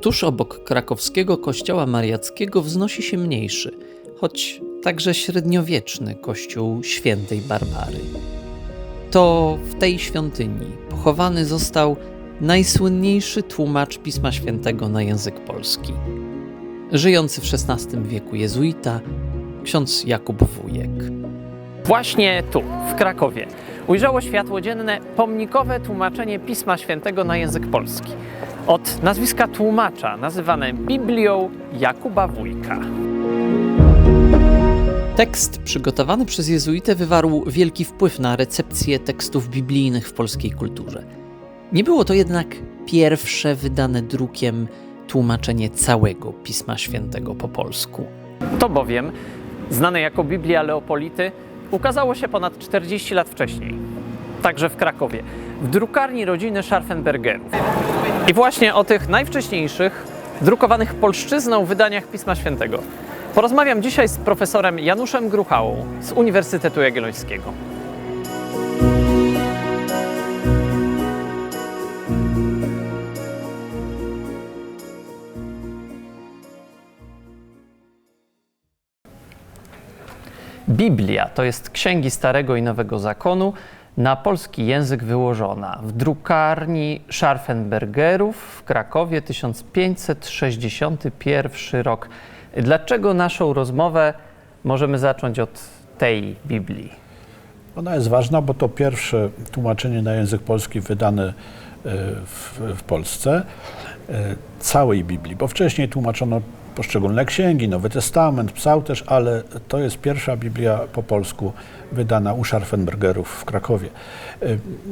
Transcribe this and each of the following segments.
Tuż obok krakowskiego kościoła mariackiego wznosi się mniejszy, choć także średniowieczny kościół świętej Barbary. To w tej świątyni pochowany został najsłynniejszy tłumacz Pisma Świętego na język polski. Żyjący w XVI wieku jezuita, ksiądz Jakub Wujek. Właśnie tu, w Krakowie, ujrzało światło dzienne pomnikowe tłumaczenie Pisma Świętego na język polski. Od nazwiska tłumacza nazywane Biblią Jakuba Wujka. Tekst przygotowany przez jezuitę wywarł wielki wpływ na recepcję tekstów biblijnych w polskiej kulturze. Nie było to jednak pierwsze wydane drukiem tłumaczenie całego Pisma Świętego po polsku. To bowiem, znane jako Biblia Leopolity, ukazało się ponad 40 lat wcześniej. Także w Krakowie, w drukarni rodziny Scharfenbergerów. I właśnie o tych najwcześniejszych, drukowanych polszczyzną wydaniach Pisma Świętego porozmawiam dzisiaj z profesorem Januszem Gruchałą z Uniwersytetu Jagiellońskiego. Biblia to jest księgi Starego i Nowego Zakonu, na polski język wyłożona w drukarni Scharfenbergerów w Krakowie, 1561 rok. Dlaczego naszą rozmowę możemy zacząć od tej Biblii? Ona jest ważna, bo to pierwsze tłumaczenie na język polski wydane w Polsce całej Biblii, bo wcześniej tłumaczono poszczególne księgi, Nowy Testament, Psałterz, ale to jest pierwsza Biblia po polsku wydana u Scharfenbergerów w Krakowie.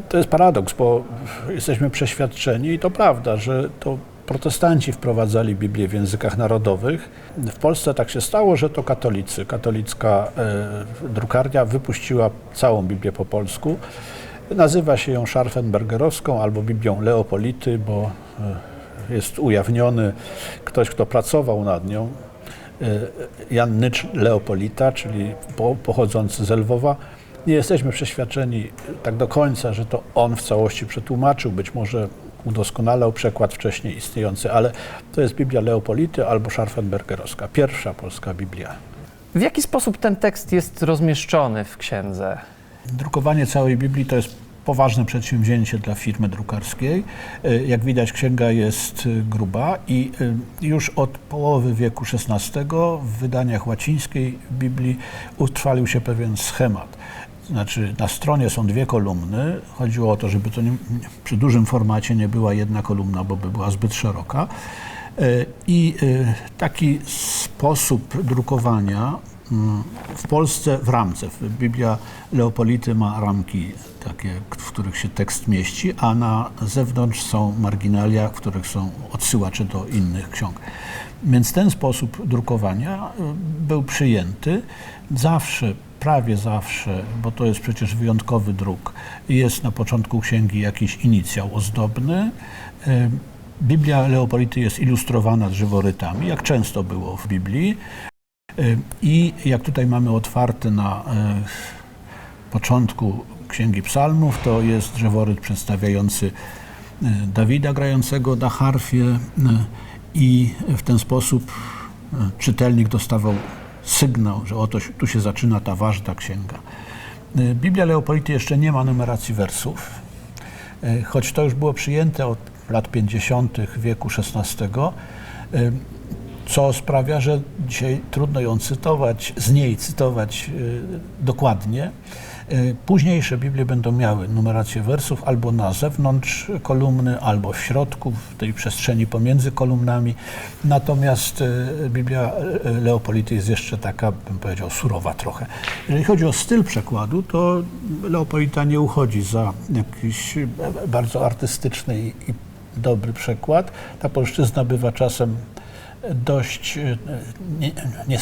To jest paradoks, bo jesteśmy przeświadczeni, i to prawda, że to protestanci wprowadzali Biblię w językach narodowych. W Polsce tak się stało, że to katolicy, katolicka drukarnia wypuściła całą Biblię po polsku. Nazywa się ją Scharfenbergerowską albo Biblią Leopolity, bo jest ujawniony ktoś, kto pracował nad nią, Jan Nycz Leopolita, czyli pochodzący z Lwowa. Nie jesteśmy przeświadczeni tak do końca, że to on w całości przetłumaczył, być może udoskonalał przekład wcześniej istniejący, ale to jest Biblia Leopolity albo Scharfenbergerowska, pierwsza polska Biblia. W jaki sposób ten tekst jest rozmieszczony w księdze? Drukowanie całej Biblii to jest poważne przedsięwzięcie dla firmy drukarskiej. Jak widać, księga jest gruba i już od połowy wieku XVI w wydaniach łacińskiej Biblii utrwalił się pewien schemat. Znaczy, na stronie są dwie kolumny. Chodziło o to, żeby to przy dużym formacie nie była jedna kolumna, bo by była zbyt szeroka. I taki sposób drukowania w Polsce w ramce. Biblia Leopolity ma ramki takie, w których się tekst mieści, a na zewnątrz są marginalia, w których są odsyłacze do innych ksiąg. Więc ten sposób drukowania był przyjęty. Zawsze, prawie zawsze, bo to jest przecież wyjątkowy druk, jest na początku księgi jakiś inicjał ozdobny. Biblia Leopolity jest ilustrowana drzeworytami, jak często było w Biblii. I jak tutaj mamy otwarte na początku Księgi Psalmów, to jest drzeworyt przedstawiający Dawida grającego na harfie i w ten sposób czytelnik dostawał sygnał, że oto tu się zaczyna ta ważna księga. Biblia Leopolity jeszcze nie ma numeracji wersów, choć to już było przyjęte od lat 50. wieku XVI, co sprawia, że dzisiaj trudno ją cytować, z niej cytować dokładnie. Późniejsze Biblie będą miały numerację wersów albo na zewnątrz kolumny, albo w środku, w tej przestrzeni pomiędzy kolumnami. Natomiast Biblia Leopolity jest jeszcze taka, bym powiedział, surowa trochę. Jeżeli chodzi o styl przekładu, to Leopolita nie uchodzi za jakiś bardzo artystyczny i dobry przekład. Ta polszczyzna bywa czasem dość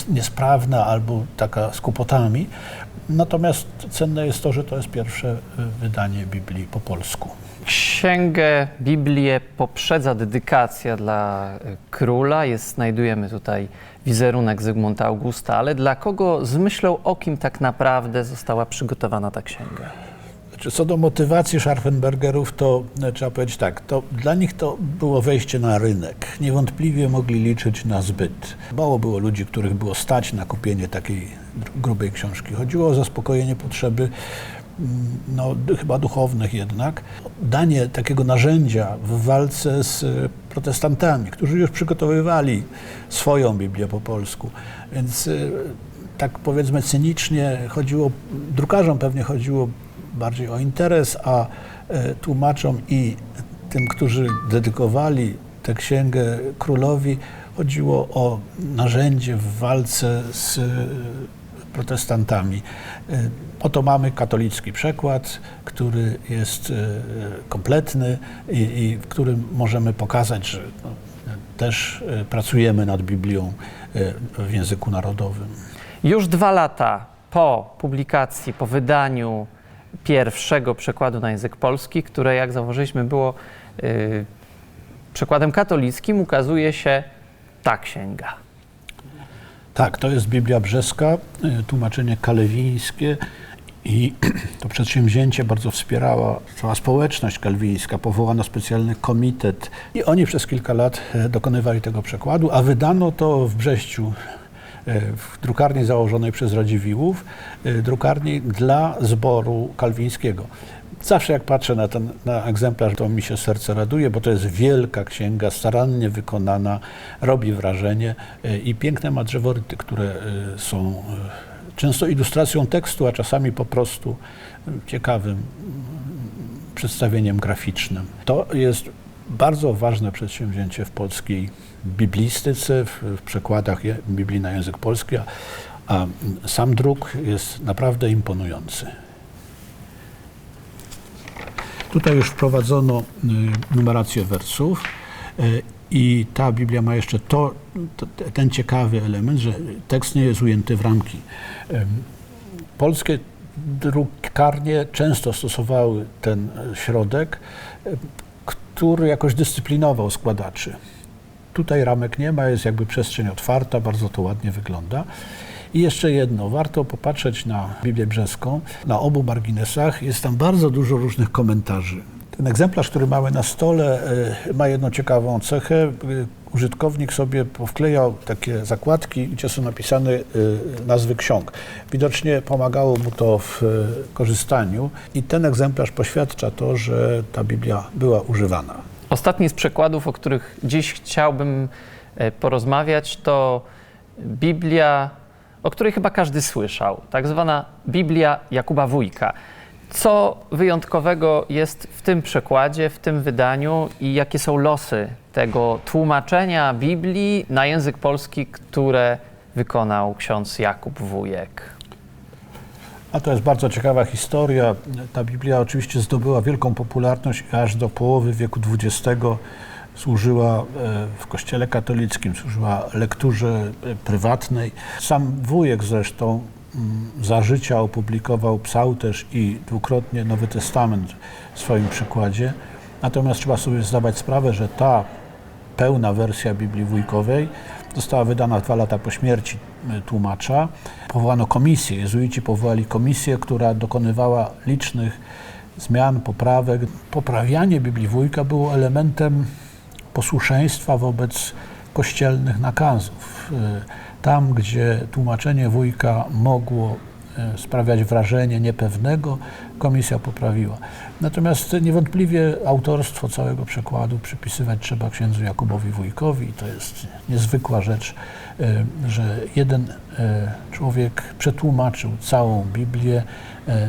niesprawna albo taka z kłopotami. Natomiast cenne jest to, że to jest pierwsze wydanie Biblii po polsku. Księgę, Biblię poprzedza dedykacja dla króla. Znajdujemy tutaj wizerunek Zygmunta Augusta, ale dla kogo z myślą o kim tak naprawdę została przygotowana ta księga? Co do motywacji Scharfenbergerów, to trzeba powiedzieć tak, to dla nich to było wejście na rynek. Niewątpliwie mogli liczyć na zbyt. Mało było ludzi, których było stać na kupienie takiej grubej książki. Chodziło o zaspokojenie potrzeby, no, chyba duchownych jednak. Danie takiego narzędzia w walce z protestantami, którzy już przygotowywali swoją Biblię po polsku. Więc tak powiedzmy cynicznie drukarzom pewnie chodziło bardziej o interes, a tłumaczom i tym, którzy dedykowali tę księgę królowi, chodziło o narzędzie w walce z protestantami. Oto mamy katolicki przekład, który jest kompletny i w którym możemy pokazać, że też pracujemy nad Biblią w języku narodowym. Już 2 lata po publikacji, po wydaniu pierwszego przekładu na język polski, które, jak zauważyliśmy, było przekładem katolickim, ukazuje się ta księga. Tak, to jest Biblia Brzeska, tłumaczenie kalewińskie i to przedsięwzięcie bardzo wspierała cała społeczność kalwińska, powołano specjalny komitet i oni przez kilka lat dokonywali tego przekładu, a wydano to w Brześciu, w drukarni założonej przez Radziwiłłów, drukarni dla zboru kalwińskiego. Zawsze jak patrzę na egzemplarz, to mi się serce raduje, bo to jest wielka księga, starannie wykonana, robi wrażenie i piękne ma drzeworyty, które są często ilustracją tekstu, a czasami po prostu ciekawym przedstawieniem graficznym. To jest bardzo ważne przedsięwzięcie w polskiej biblistyce, w przekładach Biblii na język polski, a sam druk jest naprawdę imponujący. Tutaj już wprowadzono numerację wersów i ta Biblia ma jeszcze ten ciekawy element, że tekst nie jest ujęty w ramki. Polskie drukarnie często stosowały ten środek, który jakoś dyscyplinował składaczy. Tutaj ramek nie ma, jest jakby przestrzeń otwarta, bardzo to ładnie wygląda. I jeszcze jedno, warto popatrzeć na Biblię Brzeską. Na obu marginesach jest tam bardzo dużo różnych komentarzy. Ten egzemplarz, który mamy na stole, ma jedną ciekawą cechę. Użytkownik sobie powklejał takie zakładki, gdzie są napisane nazwy ksiąg. Widocznie pomagało mu to w korzystaniu i ten egzemplarz poświadcza to, że ta Biblia była używana. Ostatni z przekładów, o których dziś chciałbym porozmawiać, to Biblia, o której chyba każdy słyszał, tak zwana Biblia Jakuba Wójka. Co wyjątkowego jest w tym przekładzie, w tym wydaniu i jakie są losy tego tłumaczenia Biblii na język polski, które wykonał ksiądz Jakub Wójek? A to jest bardzo ciekawa historia. Ta Biblia oczywiście zdobyła wielką popularność aż do połowy wieku XX. Służyła w Kościele katolickim, służyła lekturze prywatnej. Sam Wójek zresztą za życia opublikował Psałterz i dwukrotnie Nowy Testament w swoim przykładzie. Natomiast trzeba sobie zdawać sprawę, że ta pełna wersja Biblii Wójkowej została wydana 2 lata po śmierci tłumacza. Powołano komisję, jezuici powołali komisję, która dokonywała licznych zmian, poprawek. Poprawianie Biblii Wójka było elementem posłuszeństwa wobec kościelnych nakazów. Tam, gdzie tłumaczenie Wójka mogło sprawiać wrażenie niepewnego, komisja poprawiła. Natomiast niewątpliwie autorstwo całego przekładu przypisywać trzeba księdzu Jakubowi Wójkowi. To jest niezwykła rzecz, że jeden człowiek przetłumaczył całą Biblię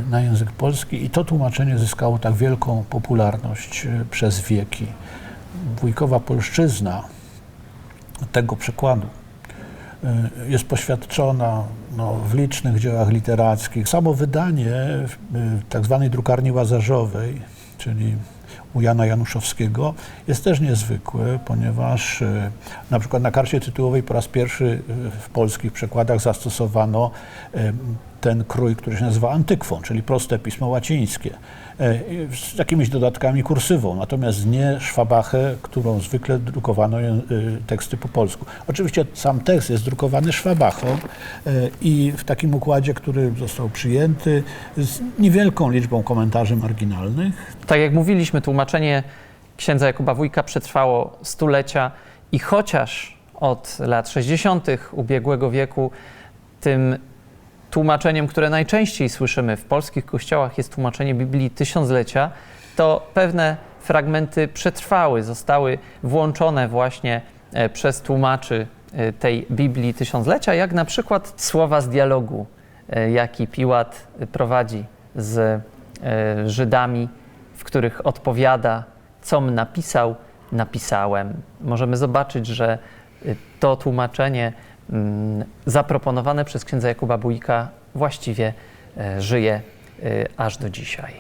na język polski i to tłumaczenie zyskało tak wielką popularność przez wieki. Wójkowa polszczyzna tego przekładu jest poświadczona w licznych dziełach literackich. Samo wydanie w tak zwanej drukarni łazarzowej, czyli u Jana Januszowskiego jest też niezwykły, ponieważ na przykład na karcie tytułowej po raz pierwszy w polskich przekładach zastosowano ten krój, który się nazywa antykwą, czyli proste pismo łacińskie, z jakimiś dodatkami kursywą, natomiast nie szwabachę, którą zwykle drukowano teksty po polsku. Oczywiście sam tekst jest drukowany szwabachą i w takim układzie, który został przyjęty z niewielką liczbą komentarzy marginalnych. Tak jak mówiliśmy, tłumaczenie księdza Jakuba Wójka przetrwało stulecia i chociaż od lat 60. ubiegłego wieku tym tłumaczeniem, które najczęściej słyszymy w polskich kościołach, jest tłumaczenie Biblii Tysiąclecia, to pewne fragmenty przetrwały, zostały włączone właśnie przez tłumaczy tej Biblii Tysiąclecia, jak na przykład słowa z dialogu, jaki Piłat prowadzi z Żydami, w których odpowiada, com napisał, napisałem. Możemy zobaczyć, że to tłumaczenie zaproponowane przez księdza Jakuba Wójka właściwie żyje aż do dzisiaj.